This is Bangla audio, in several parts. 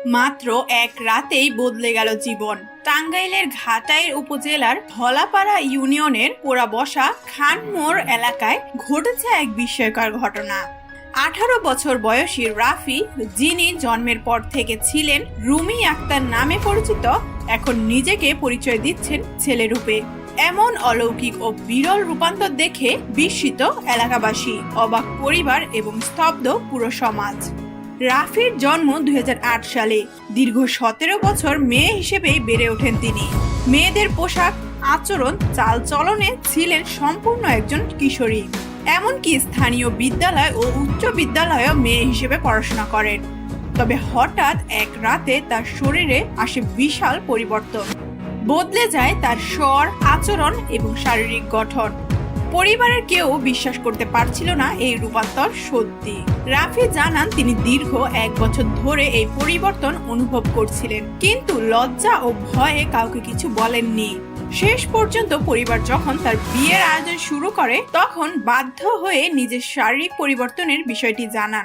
মাত্র এক রাতেই বদলে গেল জীবন। টাঙ্গাইলের ঘাটাইল উপজেলার ধলাপাড়া ইউনিয়নের পোড়াবসা খানমোড় এলাকায় ঘটেছে এক বিস্ময়কর ঘটনা। 18 বছর বয়সী রাফি, যিনি জন্মের পর থেকে ছিলেন রুমি আক্তার নামে পরিচিত, এখন নিজেকে পরিচয় দিচ্ছেন ছেলেরূপে। এমন অলৌকিক ও বিরল রূপান্তর দেখে বিস্মিত এলাকাবাসী, অবাক পরিবার এবং স্তব্ধ পুরো সমাজ। রাফির জন্ম 2008 সালে। দীর্ঘ 17 বছর মেয়ে হিসেবেই বেড়ে ওঠেন তিনি। মেয়েদের পোশাক, আচরণ, চালচলনে ছিলেন সম্পূর্ণ একজন কিশোরী। এমনকি স্থানীয় বিদ্যালয় ও উচ্চ বিদ্যালয়েও মেয়ে হিসেবে পড়াশোনা করেন। তবে হঠাৎ এক রাতে তার শরীরে আসে বিশাল পরিবর্তন। বদলে যায় তার স্বর, আচরণ এবং শারীরিক গঠন। পরিবারের কেউ বিশ্বাস করতে পারছিল না এই রূপান্তর সত্যি। রাফি জানান তিনি দীর্ঘ 1 বছর ধরে এই পরিবর্তন অনুভব করছিলেন, কিন্তু লজ্জা ও ভয়ে কাউকে কিছু বলেননি। শেষ পর্যন্ত পরিবার যখন তার বিয়ের আয়োজন শুরু করে, তখন বাধ্য হয়ে নিজের শারীরিক পরিবর্তনের বিষয়টি জানান।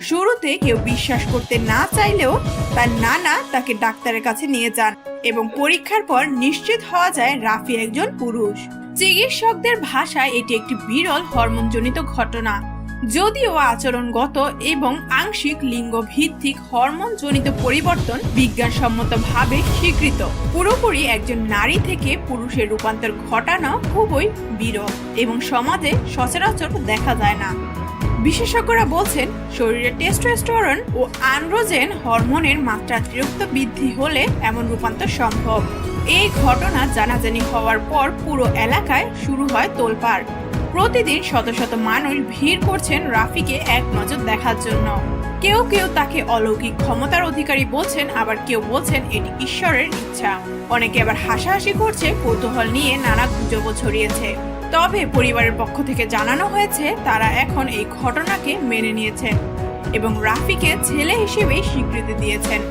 শুরুতে কেউ বিশ্বাস করতে না চাইলেও তার নানা তাকে ডাক্তারের কাছে নিয়ে যান এবং পরীক্ষার পর নিশ্চিত হওয়া যায় রাফি একজন পুরুষ। চিকিৎসকদের ভাষায় এটি একটি বিরল হরমোনজনিত ঘটনা। যদিও আচরণগত এবং আংশিক লিঙ্গ ভিত্তিক হরমোনজনিত পরিবর্তন বিজ্ঞানসম্মতভাবে স্বীকৃত, পুরোপুরি একজন নারী থেকে পুরুষের রূপান্তর ঘটানো খুবই বিরল এবং সমাজে সচরাচর দেখা যায় না। বিশেষজ্ঞরা বলছেন, শরীরে টেস্টোস্টেরন ও আন্ড্রোজেন হরমোনের মাত্রা অতিরিক্ত বৃদ্ধি হলে এমন রূপান্তর সম্ভব। এই ঘটনা জানাজানি হওয়ার পর পুরো এলাকায় শুরু হয় তোলপাড়। প্রতিদিন শত শত মানুষ ভিড় করছেন রাফিকে এক নজর দেখার জন্য। কেউ কেউ তাকে অলৌকিক ক্ষমতার অধিকারী বলছেন, আবার কেউ বলছেন এটি ঈশ্বরের ইচ্ছা। অনেকে আবার হাসাহাসি করছে, কৌতূহল নিয়ে নানা গুজবও ছড়িয়েছে। তবে পরিবারের পক্ষ থেকে জানানো হয়েছে তারা এখন এই ঘটনাকে মেনে নিয়েছেন এবং রাফিকে ছেলে হিসেবে স্বীকৃতি দিয়েছেন।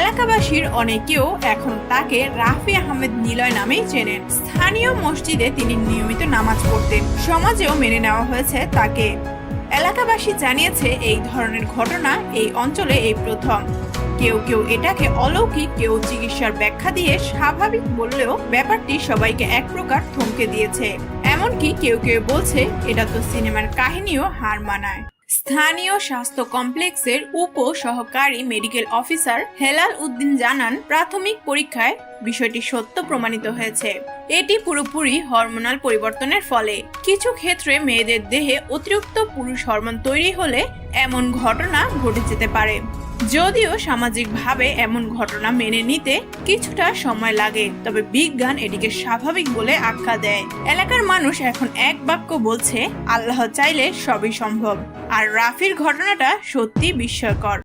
এলাকাবাসীর অনেকেও এখন তাকে রাফি আহমেদ নিলয় নামেই চেনেন। স্থানীয় মসজিদে তিনি নিয়মিত নামাজ পড়তেন। সমাজেও মেনে নেওয়া হয়েছে তাকে। এলাকাবাসী জানিয়েছে এই ধরনের ঘটনা এই অঞ্চলে এই প্রথম। কেউ কেউ এটাকে অলৌকিক, কেউ চিকিৎসার ব্যাখ্যা দিয়ে স্বাভাবিক বললেও ব্যাপারটি সবাইকে এক প্রকার থমকে দিয়েছে। এমনকি কেউ কেউ বলছে এটা তো সিনেমার কাহিনীও হার মানায়। স্থানীয় স্বাস্থ্য কমপ্লেক্সের উপ সহকারী মেডিকেল অফিসার হেলাল উদ্দিন জানান, প্রাথমিক পরীক্ষায় বিষয়টি সত্য প্রমাণিত হয়েছে। এটি পুরোপুরি হরমোনাল পরিবর্তনের ফলে। কিছু ক্ষেত্রে মেয়েদের দেহে অতিরিক্ত পুরুষ হরমোন তৈরি হলে এমন ঘটনা ঘটে যেতে পারে। যদিও সামাজিকভাবে এমন ঘটনা মেনে নিতে কিছুটা সময় লাগে, তবে বিজ্ঞান এটিকে স্বাভাবিক বলে আখ্যা দেয়। এলাকার মানুষ এখন এক বাক্য বলছে, আল্লাহ চাইলে সবই সম্ভব। আর রাফির ঘটনাটা সত্যি বিস্ময়কর।